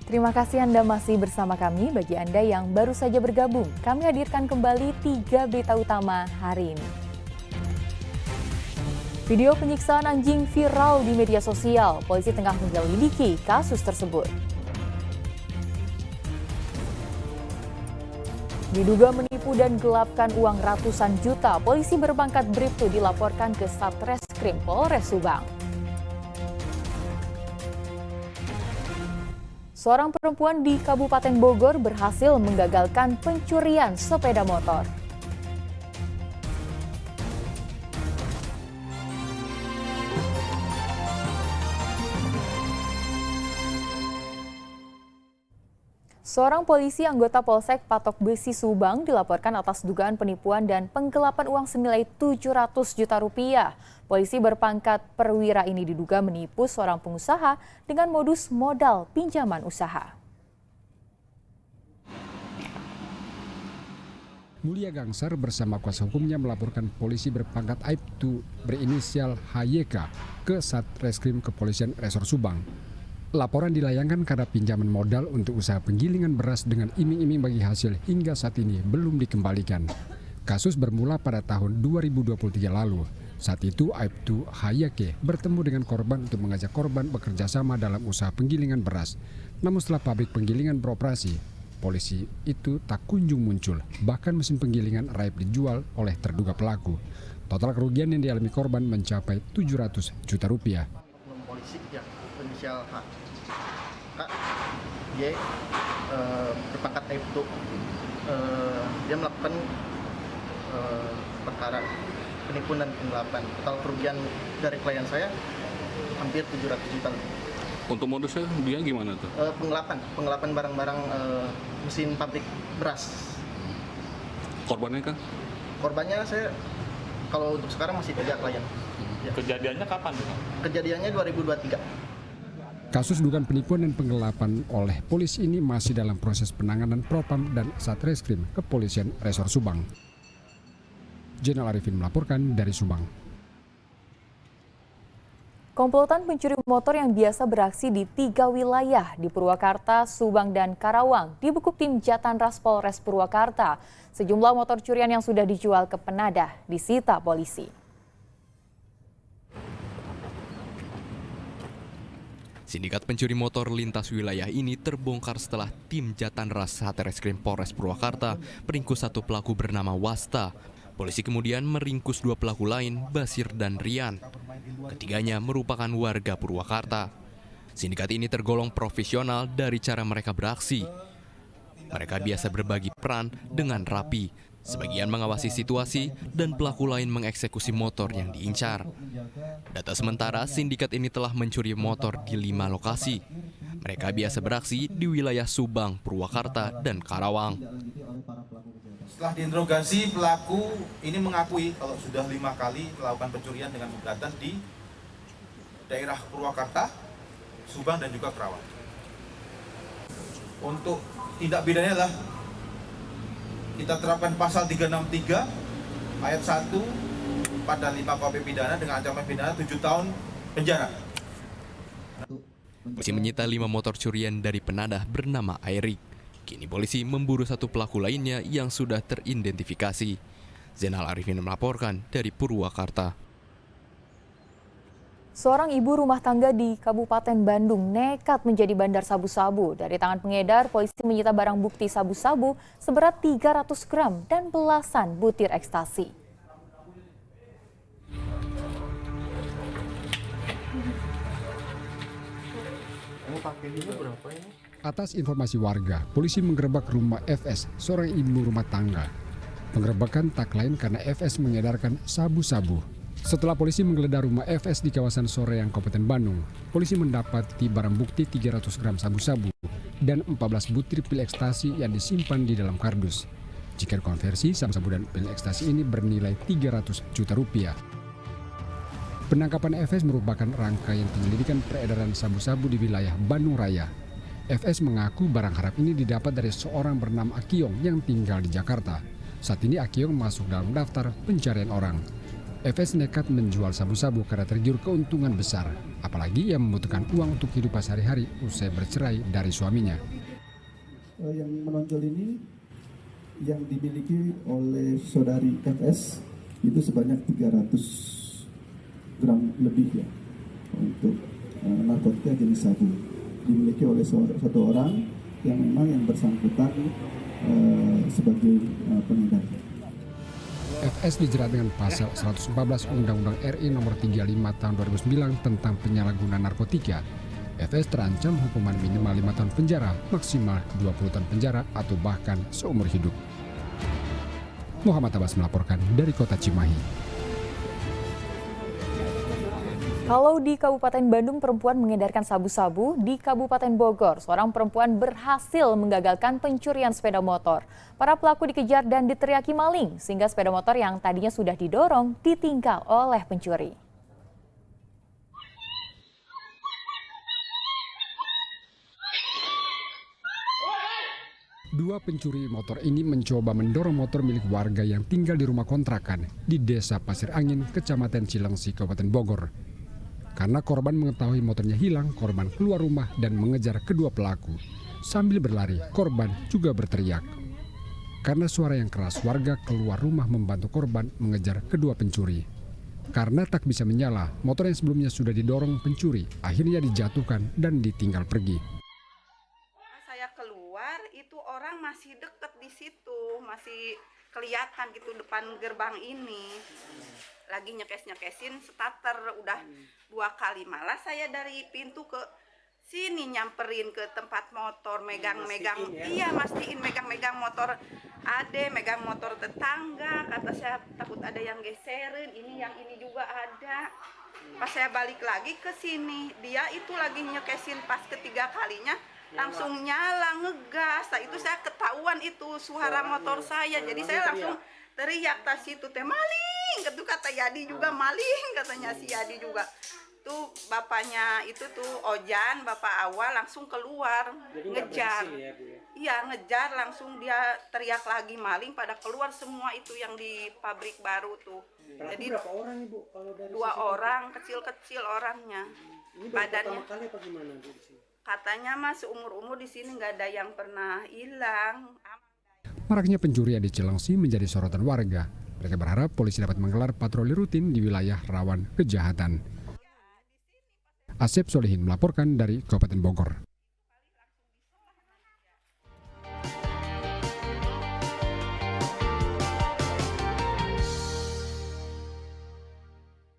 Terima kasih Anda masih bersama kami. Bagi Anda yang baru saja bergabung, kami hadirkan kembali 3 berita utama hari ini. Video penyiksaan anjing viral di media sosial. Polisi tengah menyelidiki kasus tersebut. Diduga menipu dan gelapkan uang ratusan juta, polisi berpangkat Bribtu dilaporkan ke Satreskrim Polres Subang. Seorang perempuan di Kabupaten Bogor berhasil menggagalkan pencurian sepeda motor. Seorang polisi anggota Polsek Patok Besi Subang dilaporkan atas dugaan penipuan dan penggelapan uang senilai 700 juta rupiah. Polisi berpangkat perwira ini diduga menipu seorang pengusaha dengan modus modal pinjaman usaha. Mulia Gangsar bersama kuasa hukumnya melaporkan polisi berpangkat Aibtu berinisial HYK ke Satreskrim Kepolisian Resor Subang. Laporan dilayangkan karena pinjaman modal untuk usaha penggilingan beras dengan iming-iming bagi hasil hingga saat ini belum dikembalikan. Kasus bermula pada tahun 2023 lalu. Saat itu Aibtu HYK bertemu dengan korban untuk mengajak korban bekerja sama dalam usaha penggilingan beras. Namun setelah pabrik penggilingan beroperasi, polisi itu tak kunjung muncul. Bahkan mesin penggilingan raib dijual oleh terduga pelaku. Total kerugian yang dialami korban mencapai 700 juta rupiah. Polisi yang inisial H, Kak, Y, berpangkat Aibtu, dia melakukan perkara penipuan dan penggelapan. Total kerugian dari klien saya hampir 700 juta. Untuk modusnya dia gimana tuh? Penggelapan barang-barang mesin pabrik beras. Korbannya kan? Korbannya saya kalau untuk sekarang masih 3 klien. Ya. Kejadiannya kapan? Kejadiannya 2023. Kasus dugaan penipuan dan penggelapan oleh polisi ini masih dalam proses penanganan Propam dan Satreskrim Kepolisian Resor Subang. Jenal Arifin melaporkan dari Subang. Komplotan pencuri motor yang biasa beraksi di 3 wilayah di Purwakarta, Subang, dan Karawang dibekuk tim Jatanras Polres Purwakarta. Sejumlah motor curian yang sudah dijual ke penadah disita polisi. Sindikat pencuri motor lintas wilayah ini terbongkar setelah tim Jatanras Satreskrim Polres Purwakarta meringkus 1 pelaku bernama Wasta. Polisi kemudian meringkus 2 pelaku lain, Basir dan Rian. Ketiganya merupakan warga Purwakarta. Sindikat ini tergolong profesional dari cara mereka beraksi. Mereka biasa berbagi peran dengan rapi. Sebagian mengawasi situasi dan pelaku lain mengeksekusi motor yang diincar. Data sementara, sindikat ini telah mencuri motor di 5 lokasi. Mereka biasa beraksi di wilayah Subang, Purwakarta, dan Karawang. Setelah diinterogasi, pelaku ini mengakui kalau sudah 5 kali melakukan pencurian dengan menggagas di daerah Purwakarta, Subang, dan juga Karawang. Untuk tindak pidananya adalah kita terapkan pasal 363 ayat 1 pada 5 KUHP pidana dengan ancaman pidana 7 tahun penjara. Polisi menyita 5 motor curian dari penadah bernama Airik. Kini polisi memburu 1 pelaku lainnya yang sudah teridentifikasi. Zainal Arifin melaporkan dari Purwakarta. Seorang ibu rumah tangga di Kabupaten Bandung nekat menjadi bandar sabu-sabu. Dari tangan pengedar, polisi menyita barang bukti sabu-sabu seberat 300 gram dan belasan butir ekstasi. Atas informasi warga, polisi menggerebek rumah FS, seorang ibu rumah tangga. Penggerebekan tak lain karena FS mengedarkan sabu-sabu. Setelah polisi menggeledah rumah FS di kawasan Soreang, Kabupaten Bandung, polisi mendapati barang bukti 300 gram sabu-sabu dan 14 butir pil ekstasi yang disimpan di dalam kardus. Jika dikonversi, sabu-sabu dan pil ekstasi ini bernilai 300 juta rupiah. Penangkapan FS merupakan rangkaian penyelidikan peredaran sabu-sabu di wilayah Bandung Raya. FS mengaku barang harap ini didapat dari seorang bernama Akiong yang tinggal di Jakarta. Saat ini Akiong masuk dalam daftar pencarian orang. FS nekat menjual sabu-sabu karena tergiur keuntungan besar, apalagi ia membutuhkan uang untuk hidup sehari-hari usai bercerai dari suaminya. Yang menonjol ini yang dimiliki oleh saudari FS itu sebanyak 300 gram lebih ya untuk narkotika jenis sabu, dimiliki oleh satu orang yang memang yang bersangkutan sebagai pengedar. FS dijerat dengan pasal 114 Undang-Undang RI Nomor 35 Tahun 2009 tentang penyalahgunaan narkotika. FS terancam hukuman minimal 5 tahun penjara, maksimal 20 tahun penjara atau bahkan seumur hidup. Muhammad Abbas melaporkan dari Kota Cimahi. Kalau di Kabupaten Bandung perempuan mengedarkan sabu-sabu, di Kabupaten Bogor seorang perempuan berhasil menggagalkan pencurian sepeda motor. Para pelaku dikejar dan diteriaki maling sehingga sepeda motor yang tadinya sudah didorong ditinggal oleh pencuri. Dua pencuri motor ini mencoba mendorong motor milik warga yang tinggal di rumah kontrakan di Desa Pasir Angin, Kecamatan Cilengsi, Kabupaten Bogor. Karena korban mengetahui motornya hilang, korban keluar rumah dan mengejar kedua pelaku. Sambil berlari, korban juga berteriak. Karena suara yang keras, warga keluar rumah membantu korban mengejar kedua pencuri. Karena tak bisa menyala, motor yang sebelumnya sudah didorong pencuri, akhirnya dijatuhkan dan ditinggal pergi. Saya keluar, itu orang masih deket di situ, masih kelihatan gitu depan gerbang ini. Lagi nyekes-nyekesin starter udah 2 kali, malah saya dari pintu ke sini nyamperin ke tempat motor, megang-megang, iya mastiin megang-megang motor ade, megang motor tetangga, kata saya takut ada yang geserin, ini yang ini juga ada. Pas saya balik lagi ke sini, dia itu lagi nyekesin pas ketiga kalinya langsung nyala ngegas. Nah, itu saya ketahuan itu suara motor saya, jadi saya langsung teriak tas itu teh maling, gitu kata Yadi juga maling, katanya si Yadi juga. Tuh bapaknya itu tuh Ojan, bapak awal langsung keluar ngejar. Iya ngejar langsung dia teriak lagi maling, pada keluar semua itu yang di pabrik baru tuh. Jadi berapa orang Ibu kalau dari 2 orang kecil-kecil orangnya. Ini badannya pertama kali apa gimana Bu di sini? Katanya mas umur-umur di sini nggak ada yang pernah hilang. Maraknya pencurian di Cilengsi menjadi sorotan warga. Mereka berharap polisi dapat menggelar patroli rutin di wilayah rawan kejahatan. Asep Solihin melaporkan dari Kabupaten Bogor.